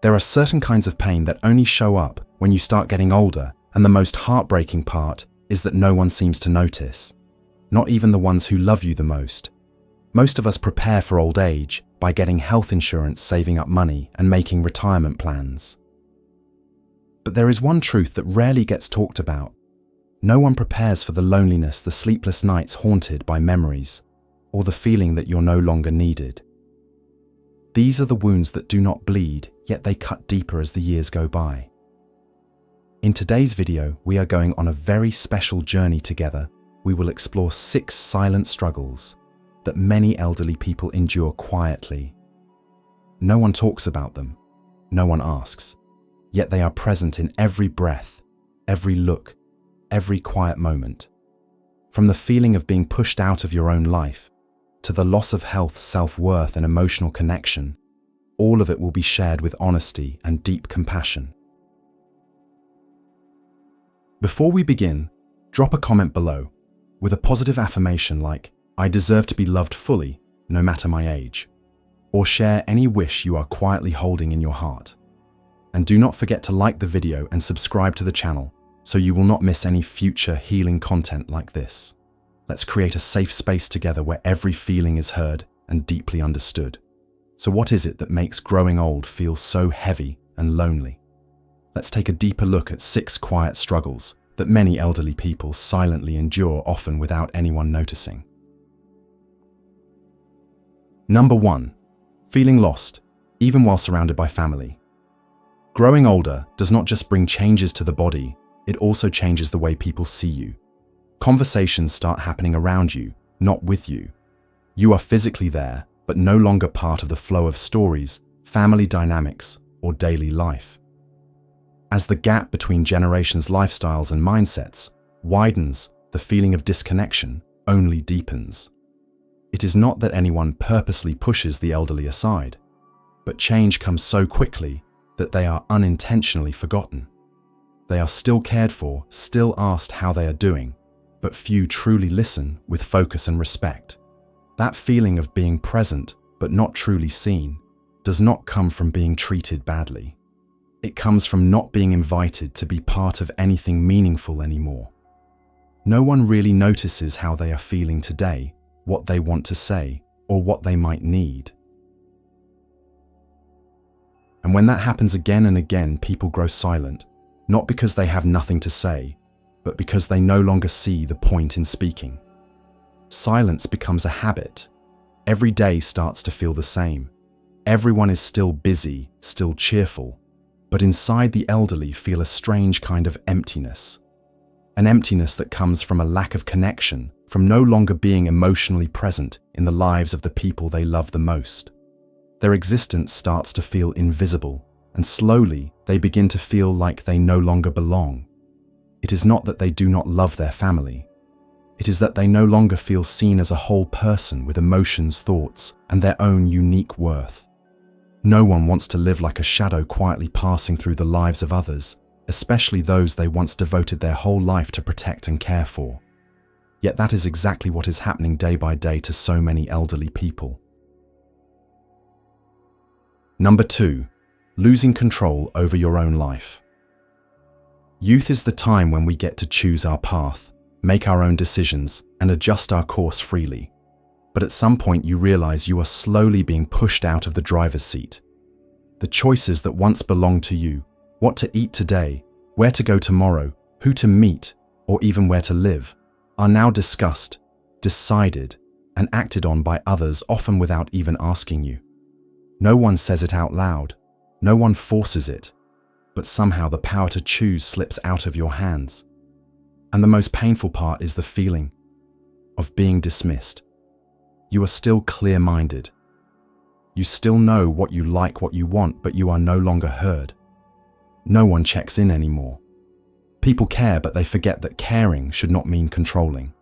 There are certain kinds of pain that only show up when you start getting older, and the most heartbreaking part is that no one seems to notice. Not even the ones who love you the most. Most of us prepare for old age by getting health insurance, saving up money, and making retirement plans. But there is one truth that rarely gets talked about. No one prepares for the loneliness, the sleepless nights haunted by memories, or the feeling that you're no longer needed. These are the wounds that do not bleed, yet they cut deeper as the years go by. In today's video, we are going on a very special journey together. We will explore 6 silent struggles that many elderly people endure quietly. No one talks about them, no one asks, yet they are present in every breath, every look, every quiet moment. From the feeling of being pushed out of your own life, to the loss of health, self-worth, and emotional connection, all of it will be shared with honesty and deep compassion. Before we begin, drop a comment below with a positive affirmation like, "I deserve to be loved fully, no matter my age," or share any wish you are quietly holding in your heart. And do not forget to like the video and subscribe to the channel so you will not miss any future healing content like this. Let's create a safe space together where every feeling is heard and deeply understood. So what is it that makes growing old feel so heavy and lonely? Let's take a deeper look at 6 quiet struggles that many elderly people silently endure, often without anyone noticing. Number 1. Feeling lost, even while surrounded by family. Growing older does not just bring changes to the body, it also changes the way people see you. Conversations start happening around you, not with you. You are physically there, but no longer part of the flow of stories, family dynamics, or daily life. As the gap between generations' lifestyles and mindsets widens, the feeling of disconnection only deepens. It is not that anyone purposely pushes the elderly aside, but change comes so quickly that they are unintentionally forgotten. They are still cared for, still asked how they are doing, but few truly listen with focus and respect. That feeling of being present but not truly seen does not come from being treated badly. It comes from not being invited to be part of anything meaningful anymore. No one really notices how they are feeling today, what they want to say, or what they might need. And when that happens again and again, people grow silent, not because they have nothing to say, but because they no longer see the point in speaking. Silence becomes a habit. Every day starts to feel the same. Everyone is still busy, still cheerful, but inside the elderly feel a strange kind of emptiness. An emptiness that comes from a lack of connection, from no longer being emotionally present in the lives of the people they love the most. Their existence starts to feel invisible, and slowly they begin to feel like they no longer belong. It is not that they do not love their family. It is that they no longer feel seen as a whole person with emotions, thoughts, and their own unique worth. No one wants to live like a shadow quietly passing through the lives of others, especially those they once devoted their whole life to protect and care for. Yet that is exactly what is happening day by day to so many elderly people. Number 2. Losing control over your own life. Youth is the time when we get to choose our path, make our own decisions, and adjust our course freely. But at some point you realize you are slowly being pushed out of the driver's seat. The choices that once belonged to you, what to eat today, where to go tomorrow, who to meet, or even where to live, are now discussed, decided, and acted on by others, often without even asking you. No one says it out loud, no one forces it, but somehow the power to choose slips out of your hands. And the most painful part is the feeling of being dismissed. You are still clear-minded. You still know what you like, what you want, but you are no longer heard. No one checks in anymore. People care, but they forget that caring should not mean controlling.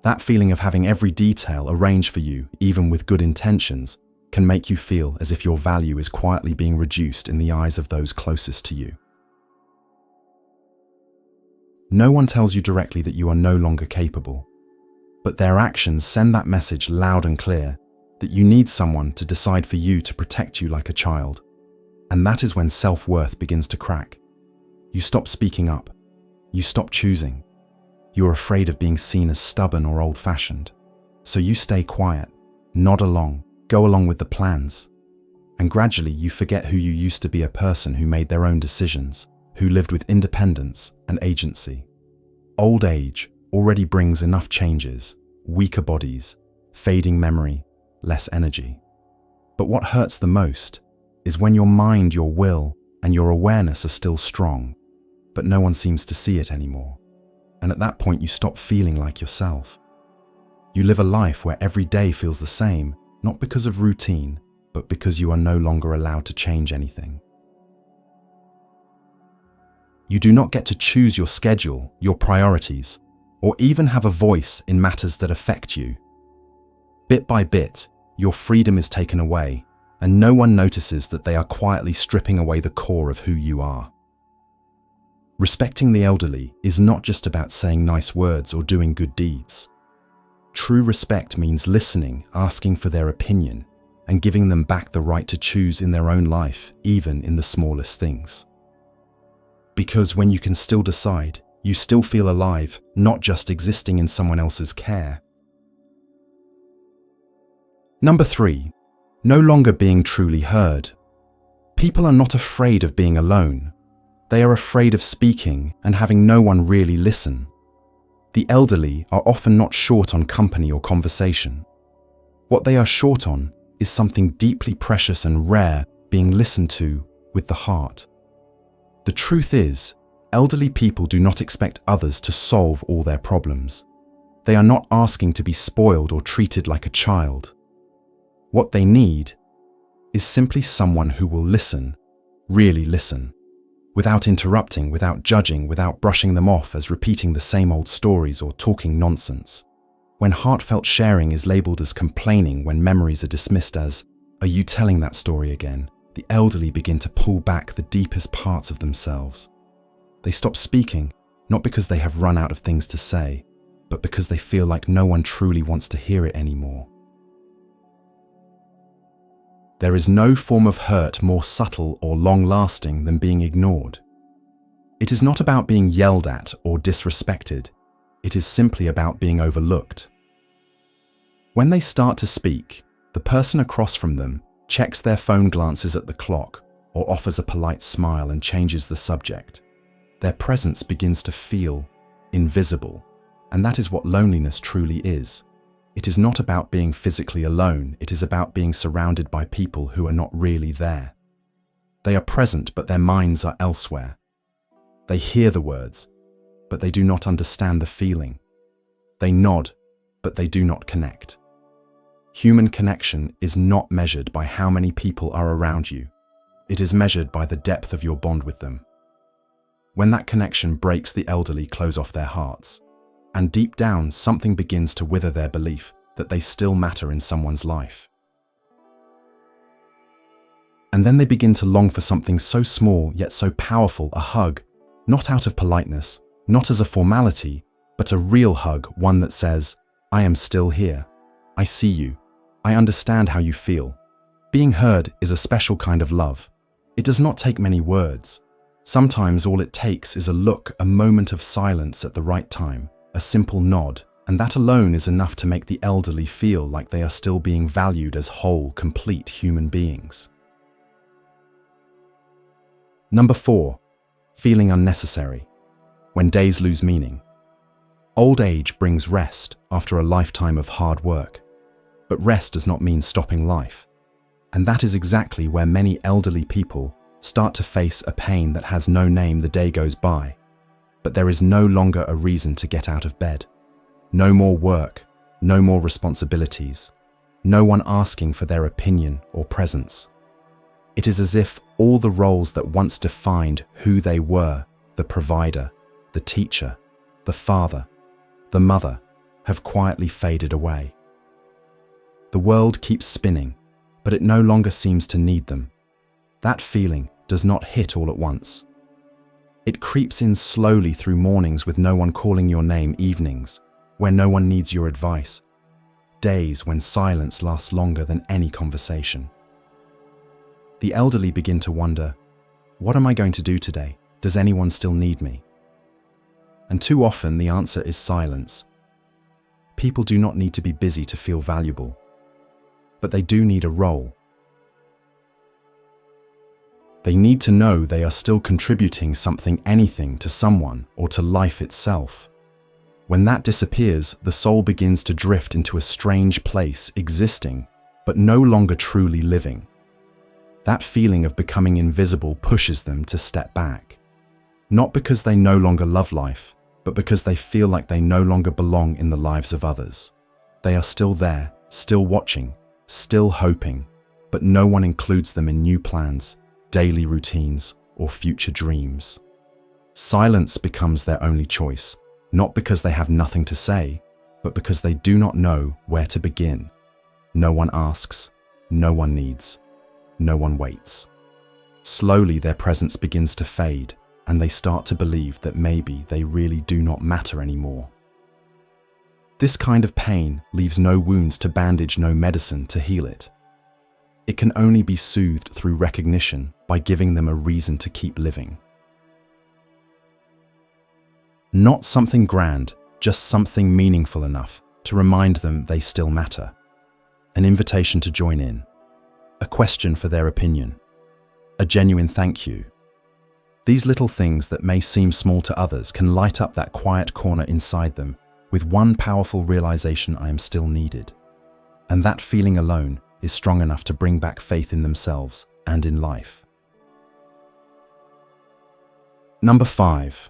That feeling of having every detail arranged for you, even with good intentions, can make you feel as if your value is quietly being reduced in the eyes of those closest to you. No one tells you directly that you are no longer capable, but their actions send that message loud and clear that you need someone to decide for you, to protect you like a child. And that is when self-worth begins to crack. You stop speaking up. You stop choosing. You're afraid of being seen as stubborn or old-fashioned. So you stay quiet, nod along, go along with the plans. And gradually you forget who you used to be, a person who made their own decisions, who lived with independence and agency. Old age already brings enough changes, weaker bodies, fading memory, less energy. But what hurts the most is when your mind, your will, and your awareness are still strong, but no one seems to see it anymore. And at that point you stop feeling like yourself. You live a life where every day feels the same, not because of routine, but because you are no longer allowed to change anything. You do not get to choose your schedule, your priorities, or even have a voice in matters that affect you. Bit by bit, your freedom is taken away, and no one notices that they are quietly stripping away the core of who you are. Respecting the elderly is not just about saying nice words or doing good deeds. True respect means listening, asking for their opinion, and giving them back the right to choose in their own life, even in the smallest things. Because when you can still decide, you still feel alive, not just existing in someone else's care. Number 3, no longer being truly heard. People are not afraid of being alone. They are afraid of speaking and having no one really listen. The elderly are often not short on company or conversation. What they are short on is something deeply precious and rare, being listened to with the heart. The truth is, elderly people do not expect others to solve all their problems. They are not asking to be spoiled or treated like a child. What they need is simply someone who will listen, really listen, without interrupting, without judging, without brushing them off as repeating the same old stories or talking nonsense. When heartfelt sharing is labeled as complaining, when memories are dismissed as, "Are you telling that story again?" the elderly begin to pull back the deepest parts of themselves. They stop speaking, not because they have run out of things to say, but because they feel like no one truly wants to hear it anymore. There is no form of hurt more subtle or long-lasting than being ignored. It is not about being yelled at or disrespected. It is simply about being overlooked. When they start to speak, the person across from them checks their phone, glances at the clock, or offers a polite smile and changes the subject. Their presence begins to feel invisible, and that is what loneliness truly is. It is not about being physically alone, it is about being surrounded by people who are not really there. They are present, but their minds are elsewhere. They hear the words, but they do not understand the feeling. They nod, but they do not connect. Human connection is not measured by how many people are around you. It is measured by the depth of your bond with them. When that connection breaks, the elderly close off their hearts, and deep down something begins to wither their belief that they still matter in someone's life. And then they begin to long for something so small yet so powerful, a hug, not out of politeness, not as a formality, but a real hug, one that says, "I am still here. I see you. I understand how you feel." Being heard is a special kind of love. It does not take many words. Sometimes all it takes is a look, a moment of silence at the right time, a simple nod, and that alone is enough to make the elderly feel like they are still being valued as whole, complete human beings. Number 4, feeling unnecessary. When days lose meaning. Old age brings rest after a lifetime of hard work. But rest does not mean stopping life. And that is exactly where many elderly people start to face a pain that has no name. The day goes by, but there is no longer a reason to get out of bed. No more work, no more responsibilities, no one asking for their opinion or presence. It is as if all the roles that once defined who they were, the provider, the teacher, the father, the mother, have quietly faded away. The world keeps spinning, but it no longer seems to need them. That feeling does not hit all at once. It creeps in slowly through mornings with no one calling your name, evenings where no one needs your advice, days when silence lasts longer than any conversation. the elderly begin to wonder, what am I going to do today? Does anyone still need me? And too often the answer is silence. People do not need to be busy to feel valuable, but they do need a role. They need to know they are still contributing anything to someone or to life itself. When that disappears, the soul begins to drift into a strange place, existing, but no longer truly living. That feeling of becoming invisible pushes them to step back. Not because they no longer love life, but because they feel like they no longer belong in the lives of others. They are still there, still watching, still hoping, but no one includes them in new plans, daily routines, or future dreams. Silence becomes their only choice, not because they have nothing to say, but because they do not know where to begin. No one asks, no one needs, no one waits. Slowly their presence begins to fade, and they start to believe that maybe they really do not matter anymore. This kind of pain leaves no wounds to bandage, no medicine to heal it. It can only be soothed through recognition, by giving them a reason to keep living. Not something grand, just something meaningful enough to remind them they still matter. An invitation to join in. A question for their opinion. A genuine thank you. These little things that may seem small to others can light up that quiet corner inside them with one powerful realization: I am still needed. And that feeling alone is strong enough to bring back faith in themselves and in life. Number 5.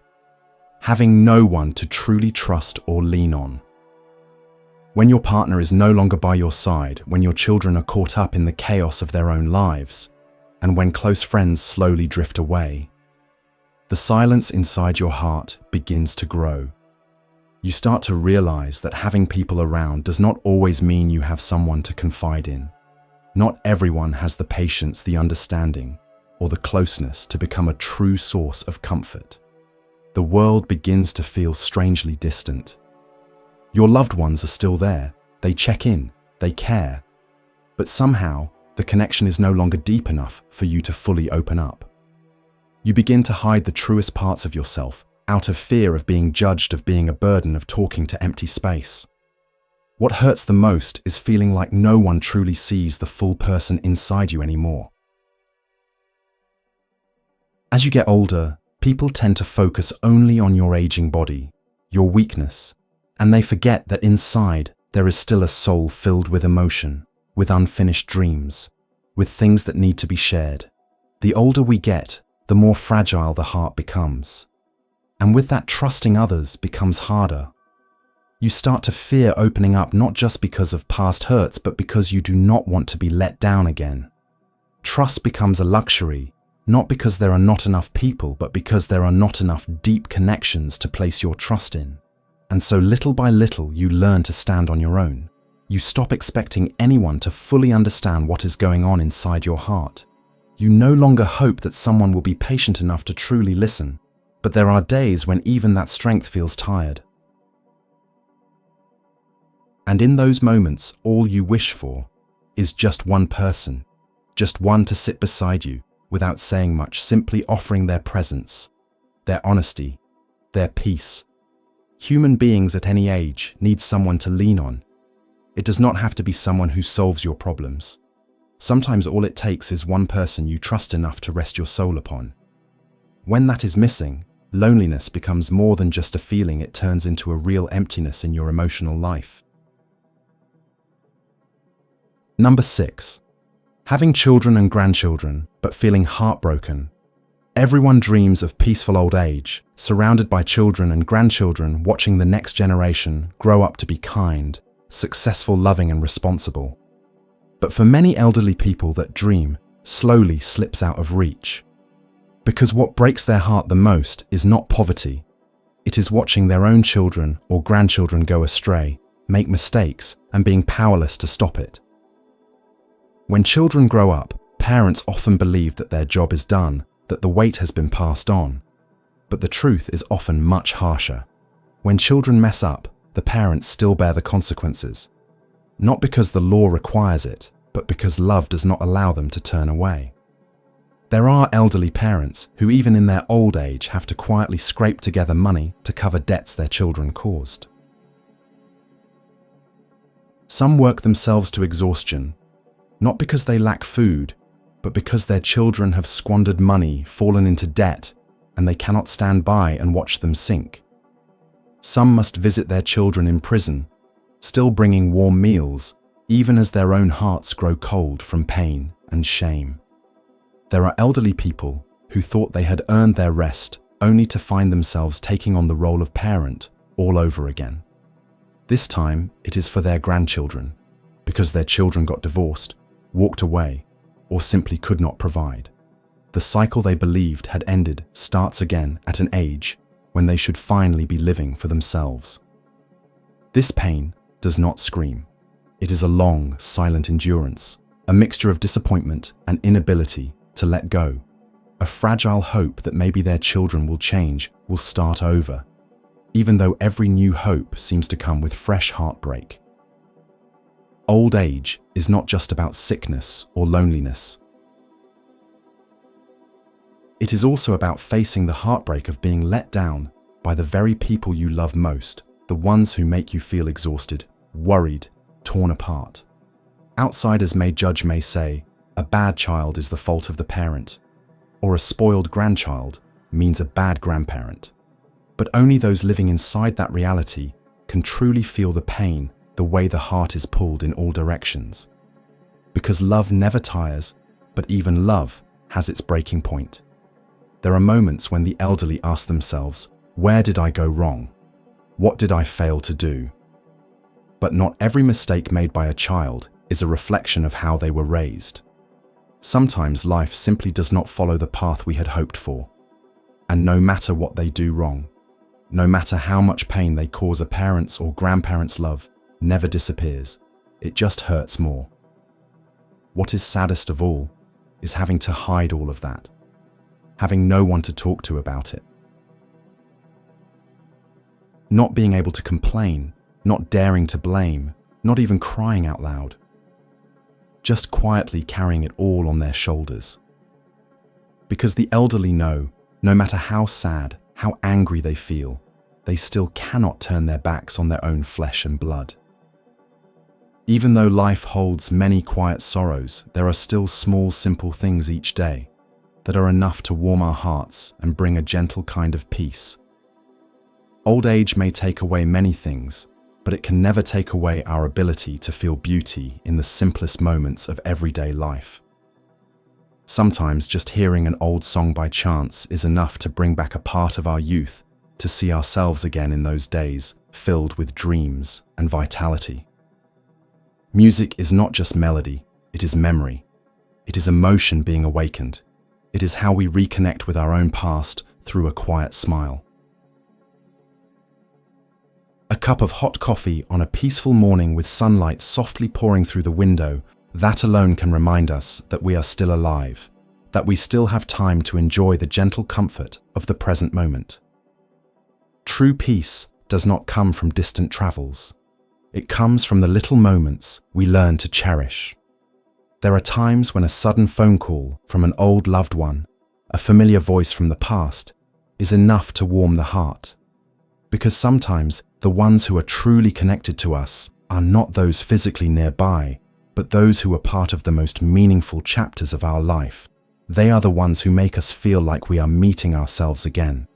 Having no one to truly trust or lean on. When your partner is no longer by your side, when your children are caught up in the chaos of their own lives, and when close friends slowly drift away, the silence inside your heart begins to grow. You start to realize that having people around does not always mean you have someone to confide in. Not everyone has the patience, the understanding, or the closeness to become a true source of comfort. The world begins to feel strangely distant. Your loved ones are still there. They check in, they care. But somehow, the connection is no longer deep enough for you to fully open up. You begin to hide the truest parts of yourself out of fear of being judged, of being a burden, of talking to empty space. What hurts the most is feeling like no one truly sees the full person inside you anymore. As you get older, people tend to focus only on your aging body, your weakness, and they forget that inside there is still a soul filled with emotion, with unfinished dreams, with things that need to be shared. The older we get, the more fragile the heart becomes. And with that, trusting others becomes harder. You start to fear opening up, not just because of past hurts, but because you do not want to be let down again. Trust becomes a luxury, not because there are not enough people, but because there are not enough deep connections to place your trust in. And so little by little, you learn to stand on your own. You stop expecting anyone to fully understand what is going on inside your heart. You no longer hope that someone will be patient enough to truly listen, but there are days when even that strength feels tired. And in those moments, all you wish for is just one person, just one to sit beside you without saying much, simply offering their presence, their honesty, their peace. Human beings at any age need someone to lean on. It does not have to be someone who solves your problems. Sometimes all it takes is one person you trust enough to rest your soul upon. When that is missing, loneliness becomes more than just a feeling, it turns into a real emptiness in your emotional life. Number 6. Having children and grandchildren, but feeling heartbroken. Everyone dreams of peaceful old age, surrounded by children and grandchildren, watching the next generation grow up to be kind, successful, loving, and responsible. But for many elderly people, that dream slowly slips out of reach. Because what breaks their heart the most is not poverty. It is watching their own children or grandchildren go astray, make mistakes, and being powerless to stop it. When children grow up, parents often believe that their job is done, that the weight has been passed on. But the truth is often much harsher. When children mess up, the parents still bear the consequences. Not because the law requires it, but because love does not allow them to turn away. There are elderly parents who even in their old age have to quietly scrape together money to cover debts their children caused. Some work themselves to exhaustion, not because they lack food, but because their children have squandered money, fallen into debt, and they cannot stand by and watch them sink. Some must visit their children in prison, still bringing warm meals, even as their own hearts grow cold from pain and shame. There are elderly people who thought they had earned their rest only to find themselves taking on the role of parent all over again. This time, it is for their grandchildren, because their children got divorced, walked away, or simply could not provide. The cycle they believed had ended starts again at an age when they should finally be living for themselves. This pain does not scream. It is a long, silent endurance, a mixture of disappointment and inability to let go, a fragile hope that maybe their children will change, will start over, even though every new hope seems to come with fresh heartbreak. Old age is not just about sickness or loneliness. It is also about facing the heartbreak of being let down by the very people you love most, the ones who make you feel exhausted, worried, torn apart. Outsiders may judge, may say, a bad child is the fault of the parent, or a spoiled grandchild means a bad grandparent. But only those living inside that reality can truly feel the pain, the way the heart is pulled in all directions. Because love never tires, but even love has its breaking point. There are moments when the elderly ask themselves, where did I go wrong? What did I fail to do? But not every mistake made by a child is a reflection of how they were raised. Sometimes life simply does not follow the path we had hoped for. And no matter what they do wrong, no matter how much pain they cause a parent's or grandparent's love, never disappears. It just hurts more. What is saddest of all is having to hide all of that, having no one to talk to about it. Not being able to complain, not daring to blame, not even crying out loud. Just quietly carrying it all on their shoulders. Because the elderly know, no matter how sad, how angry they feel, they still cannot turn their backs on their own flesh and blood. Even though life holds many quiet sorrows, there are still small, simple things each day that are enough to warm our hearts and bring a gentle kind of peace. Old age may take away many things, but it can never take away our ability to feel beauty in the simplest moments of everyday life. Sometimes just hearing an old song by chance is enough to bring back a part of our youth, to see ourselves again in those days filled with dreams and vitality. Music is not just melody, it is memory. It is emotion being awakened. It is how we reconnect with our own past through a quiet smile. A cup of hot coffee on a peaceful morning with sunlight softly pouring through the window, that alone can remind us that we are still alive, that we still have time to enjoy the gentle comfort of the present moment. True peace does not come from distant travels. It comes from the little moments we learn to cherish. There are times when a sudden phone call from an old loved one, a familiar voice from the past, is enough to warm the heart. Because sometimes the ones who are truly connected to us are not those physically nearby, but those who are part of the most meaningful chapters of our life. They are the ones who make us feel like we are meeting ourselves again.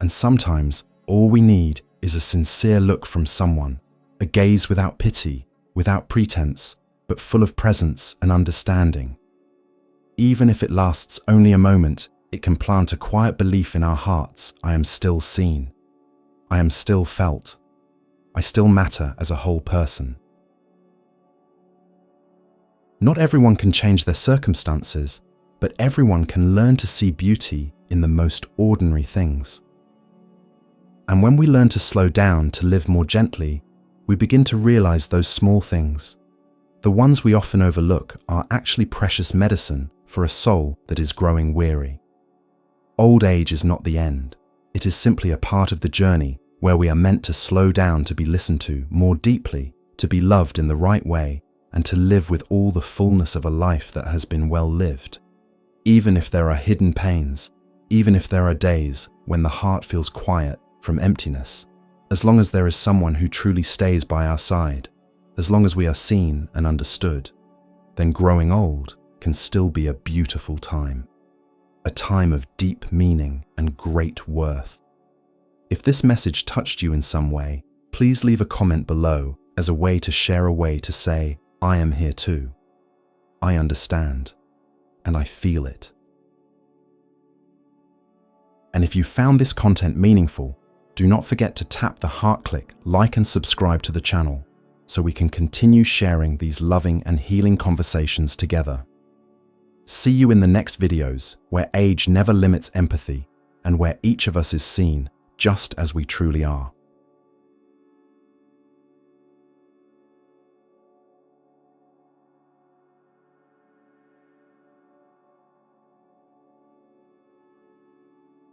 And sometimes all we need is a sincere look from someone, a gaze without pity, without pretense, but full of presence and understanding. Even if it lasts only a moment, it can plant a quiet belief in our hearts: I am still seen. I am still felt. I still matter as a whole person. Not everyone can change their circumstances, but everyone can learn to see beauty in the most ordinary things. And when we learn to slow down, to live more gently, we begin to realize those small things. The ones we often overlook are actually precious medicine for a soul that is growing weary. Old age is not the end. It is simply a part of the journey where we are meant to slow down, to be listened to more deeply, to be loved in the right way, and to live with all the fullness of a life that has been well lived. Even if there are hidden pains, even if there are days when the heart feels quiet from emptiness, as long as there is someone who truly stays by our side, as long as we are seen and understood, then growing old can still be a beautiful time. A time of deep meaning and great worth. If this message touched you in some way, please leave a comment below as a way to share a way to say, I am here too. I understand, and I feel it. And if you found this content meaningful, do not forget to tap the heart click, like and subscribe to the channel so we can continue sharing these loving and healing conversations together. See you in the next videos where age never limits empathy and where each of us is seen just as we truly are.